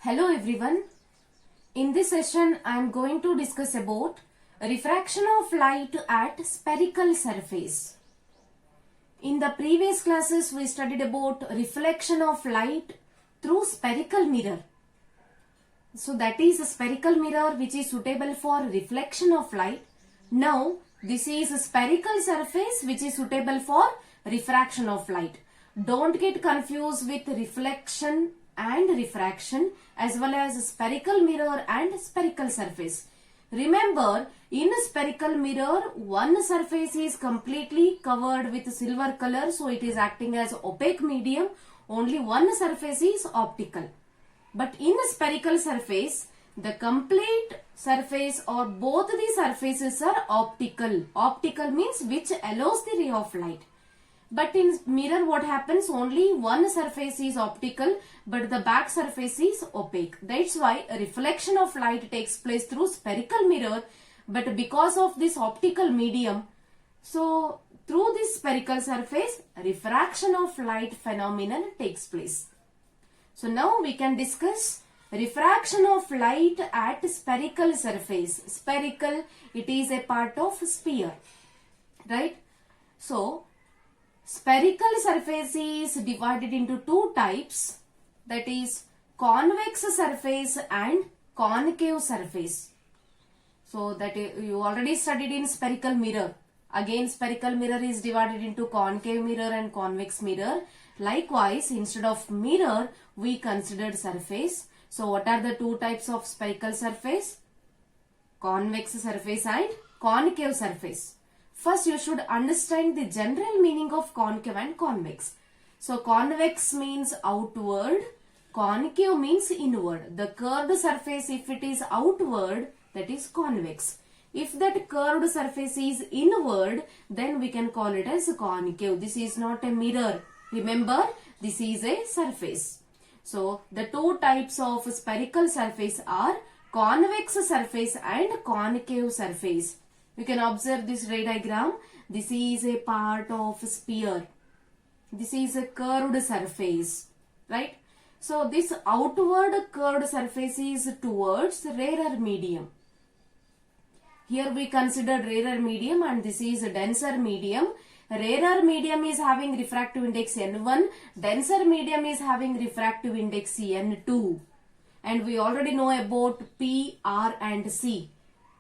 Hello everyone. In this session I am going to discuss about refraction of light at spherical surface. In the previous classes we studied about reflection of light through spherical mirror. So that is a spherical mirror which is suitable for reflection of light. Now this is a spherical surface which is suitable for refraction of light. Don't get confused with reflection and refraction as well as spherical mirror and spherical surface. Remember, in a spherical mirror, one surface is completely covered with silver color, so it is acting as opaque medium. Only one surface is optical. But in a spherical surface, the complete surface or both the surfaces are optical. Optical means which allows the ray of light. But in mirror what happens, only one surface is optical but the back surface is opaque. That's why a reflection of light takes place through spherical mirror, but because of this optical medium, so through this spherical surface refraction of light phenomenon takes place. So now we can discuss refraction of light at spherical surface. Spherical, it is a part of sphere, right? So spherical surface is divided into two types, that is convex surface and concave surface. So that you already studied in spherical mirror. Again spherical mirror is divided into concave mirror and convex mirror. Likewise, instead of mirror we considered surface. So what are the two types of spherical surface? Convex surface and concave surface. First, you should understand the general meaning of concave and convex. So, convex means outward, concave means inward. The curved surface, if it is outward, that is convex. If that curved surface is inward, then we can call it as concave. This is not a mirror. Remember, this is a surface. So, the two types of spherical surface are convex surface and concave surface. You can observe this ray diagram. This is a part of sphere. This is a curved surface, right? So this outward curved surface is towards rarer medium. Here we considered rarer medium and this is a denser medium. Rarer medium is having refractive index N1. Denser medium is having refractive index N2. And we already know about P, R and C.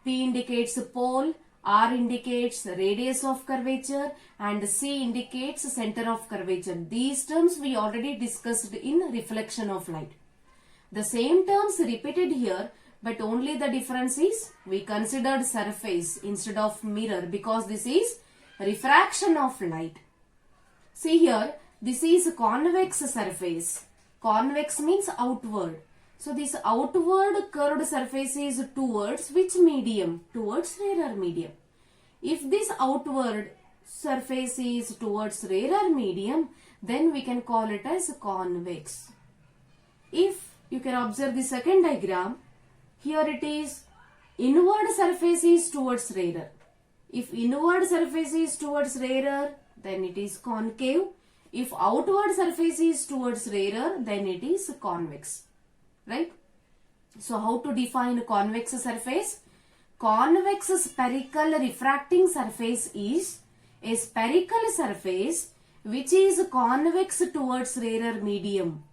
P indicates pole, R indicates radius of curvature and C indicates center of curvature. These terms we already discussed in reflection of light. The same terms repeated here, but only the difference is we considered surface instead of mirror because this is refraction of light. See here, this is convex surface. Convex means outward. So this outward curved surface is towards which medium? Towards rarer medium. If this outward surface is towards rarer medium, then we can call it as convex. If you can observe the second diagram, here it is inward surface is towards rarer. If inward surface is towards rarer, then it is concave. If outward surface is towards rarer, then it is convex. Right? So how to define convex surface? Convex spherical refracting surface is a spherical surface which is convex towards rarer medium,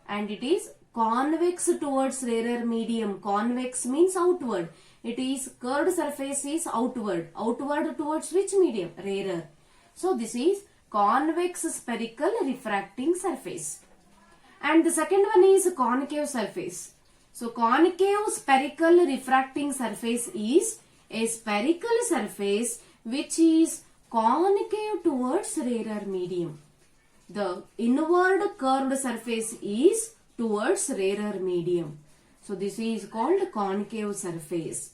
and it is convex towards rarer medium. Convex means outward. It is curved surface is outward. Outward towards which medium? Rarer. So this is convex spherical refracting surface. And the second one is concave surface. So concave spherical refracting surface is a spherical surface which is concave towards rarer medium. The inward curved surface is towards rarer medium. So this is called concave surface.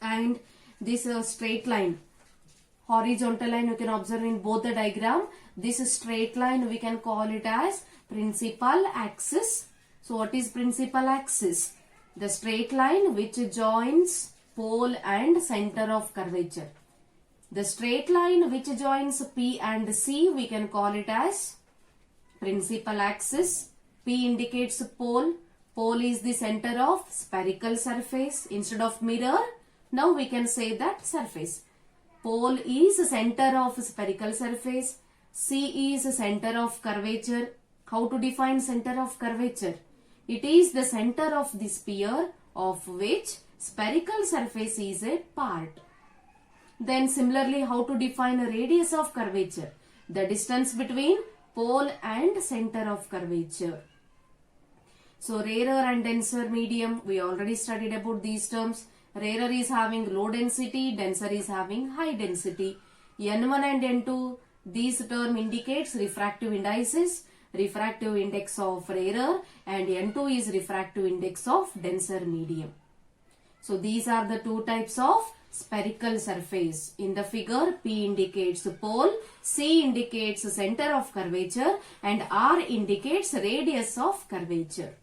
And this straight line, horizontal line you can observe in both the diagram. This straight line we can call it as principal axis. So what is principal axis? The straight line which joins pole and center of curvature. The straight line which joins P and C we can call it as principal axis. P indicates pole, Pole is the center of spherical surface. Instead of mirror, now we can say that surface. Pole is center of spherical surface. C is center of curvature. How to define center of curvature? It is the center of the sphere of which spherical surface is a part. Then similarly, how to define a radius of curvature? The distance between pole and center of curvature. So rarer and denser medium, we already studied about these terms. Rarer is having low density, denser is having high density. N1 and N2, these term indicates refractive indices. Refractive index of rarer and N2 is refractive index of denser medium. So these are the two types of spherical surface. In the figure, P indicates pole, C indicates center of curvature and R indicates radius of curvature.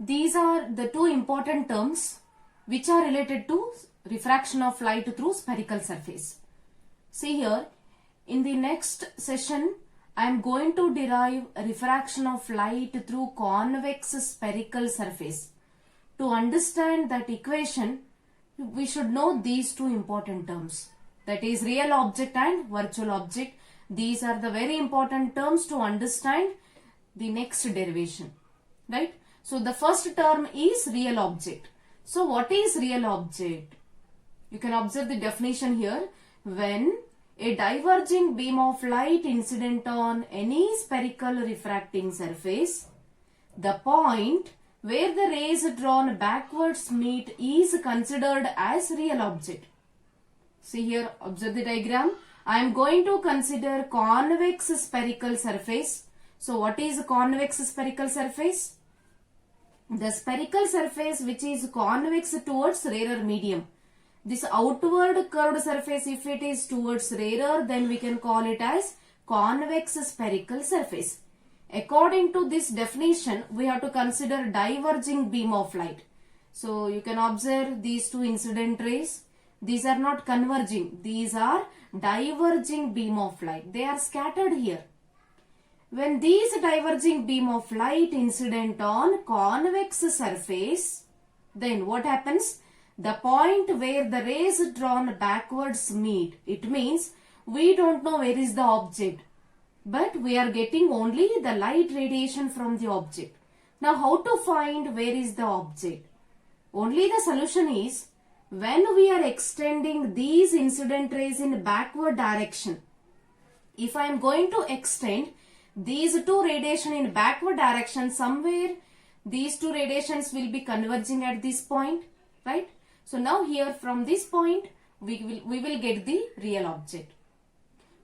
These are the two important terms which are related to refraction of light through spherical surface. See here, in the next session, I am going to derive refraction of light through convex spherical surface. To understand that equation, we should know these two important terms. That is real object and virtual object. These are the very important terms to understand the next derivation. Right? So the first term is real object. So what is real object? You can observe the definition here. When a diverging beam of light incident on any spherical refracting surface, the point where the rays drawn backwards meet is considered as real object. See here, observe the diagram. I am going to consider convex spherical surface. So what is convex spherical surface? The spherical surface which is convex towards rarer medium. This outward curved surface, if it is towards rarer, then we can call it as convex spherical surface. According to this definition, we have to consider diverging beam of light. So you can observe these two incident rays. These are not converging. These are diverging beam of light. They are scattered here. When these diverging beam of light incident on convex surface, then what happens? The point where the rays drawn backwards meet. It means we don't know where is the object, but we are getting only the light radiation from the object. Now how to find where is the object? Only the solution is when we are extending these incident rays in backward direction. If I am going to extend these two radiation in backward direction, somewhere these two radiations will be converging at this point, right? So now here from this point we will get the real object.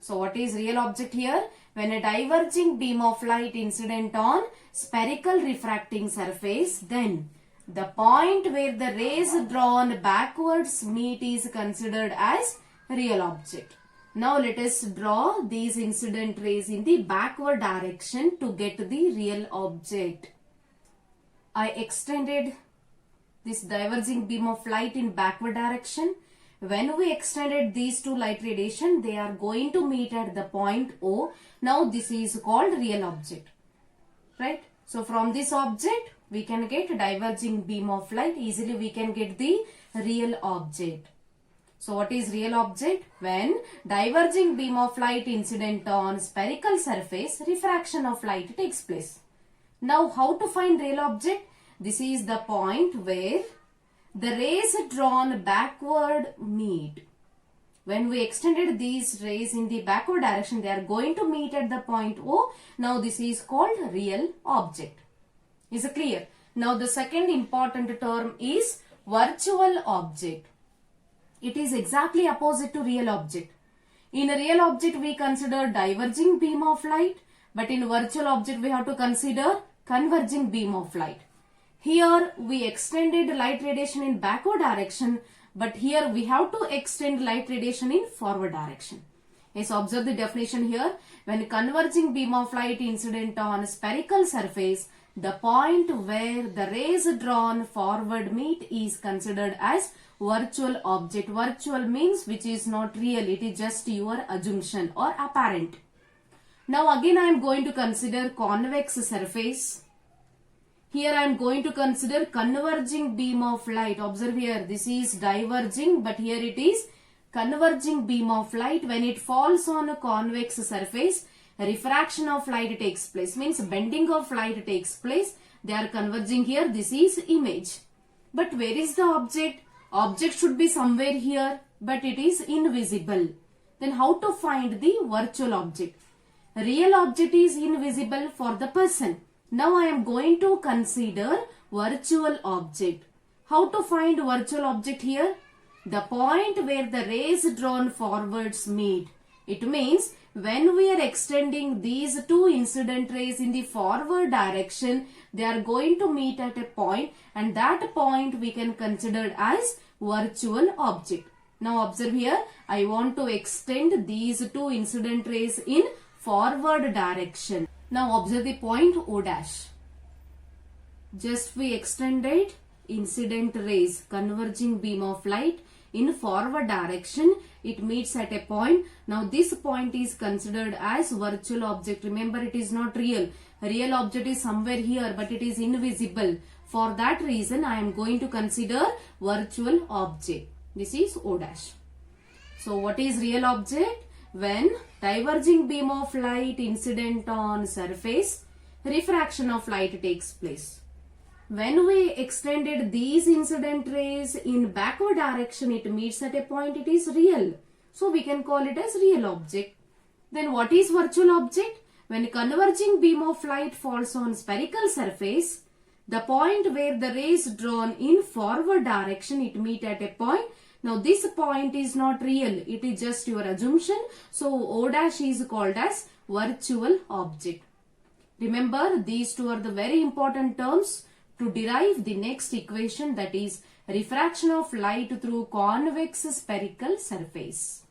So what is real object here? When a diverging beam of light incident on spherical refracting surface, then the point where the rays drawn backwards meet is considered as real object. Now let us draw these incident rays in the backward direction to get the real object. I extended this diverging beam of light in backward direction. When we extended these two light radiation, they are going to meet at the point O. Now this is called real object, right? So from this object, we can get diverging beam of light. Easily we can get the real object. So what is real object? When diverging beam of light incident on spherical surface, refraction of light takes place. Now how to find real object? This is the point where the rays drawn backward meet. When we extended these rays in the backward direction, they are going to meet at the point O. Now this is called real object. Is it clear? Now the second important term is virtual object. It is exactly opposite to real object. In a real object we consider diverging beam of light, but in virtual object we have to consider converging beam of light. Here we extended light radiation in backward direction, but here we have to extend light radiation in forward direction. Yes, observe the definition here. When converging beam of light incident on a spherical surface, the point where the rays drawn forward meet is considered as virtual object. Virtual means which is not real. It is just your assumption or apparent. Now again I am going to consider convex surface. Here I am going to consider converging beam of light. Observe here, this is diverging, but here it is converging beam of light. When it falls on a convex surface, refraction of light takes place, means bending of light takes place. They are converging here. This is image. But where is the object? Object should be somewhere here, but it is invisible. Then how to find the virtual object? Real object is invisible for the person. Now I am going to consider virtual object. How to find virtual object here? The point where the rays drawn forwards meet. It means when we are extending these two incident rays in the forward direction, they are going to meet at a point, and that point we can consider as virtual object. Now observe here, I want to extend these two incident rays in forward direction. Now observe the point O dash. Just we extended incident rays, converging beam of light in forward direction. It meets at a point. Now this point is considered as virtual object. Remember, it is not real. Real object is somewhere here, but it is invisible. For that reason, I am going to consider virtual object. This is O dash. So what is real object? When diverging beam of light incident on surface, refraction of light takes place. When we extended these incident rays in backward direction, it meets at a point, it is real. So we can call it as real object. Then what is virtual object? When converging beam of light falls on spherical surface, the point where the rays drawn in forward direction, it meet at a point. Now this point is not real, it is just your assumption. So O dash is called as virtual object. Remember, these two are the very important terms to derive the next equation, that is refraction of light through convex spherical surface.